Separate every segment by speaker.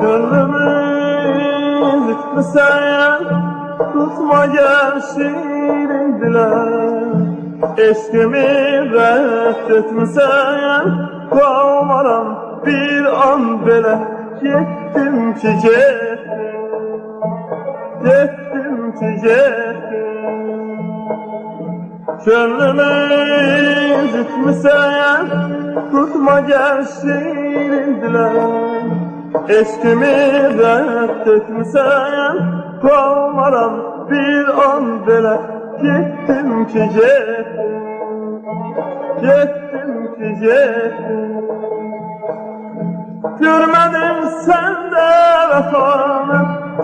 Speaker 1: Gönlümü sen tutma gel şirin dile, eşkimi reddetmesen kalmaram bir an bile. Gittim ki gittim ki gönlümü zıtmısen tutma gel şirin dile, eşkimi reddetmesen kalmaram bir an bile. Gittim ki gittim ki görmedin sen de vefanı,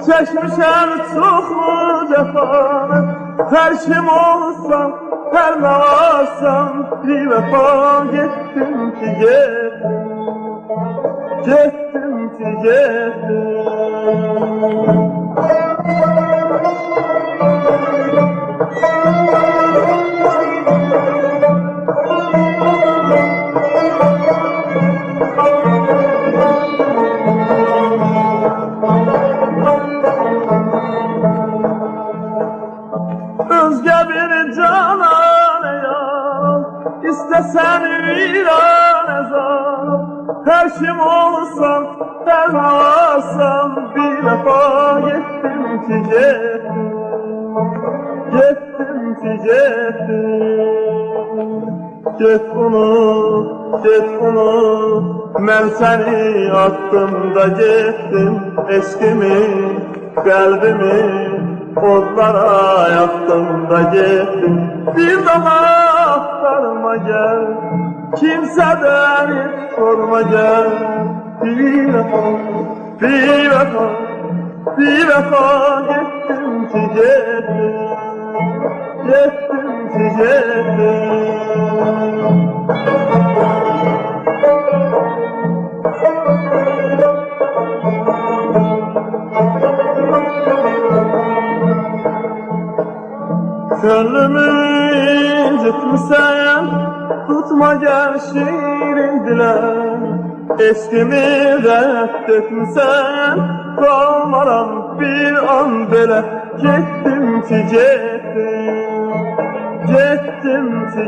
Speaker 1: çekmişem çoxlu cefanı. Her kim olsam, her ne varsam bir vefa. Gittim ki gittim ki özge bir canane ya, istesen virane zan. Her kim olsam, her ne varsam bir vefa. Gittim ki gittim ki Get unut, mən səni attım da getdim. Eşkimi, qəlbimi odlara yaktım da getdim. Bir daha axtarma gel, kimsədən heç sorma gel. Bir vefa getdim ki gittim ki gönlümü incitmişsen tutma gel şirin dile, eşkimi reddetmişsen kalmaram bir an bile. Gittim ki gittim ki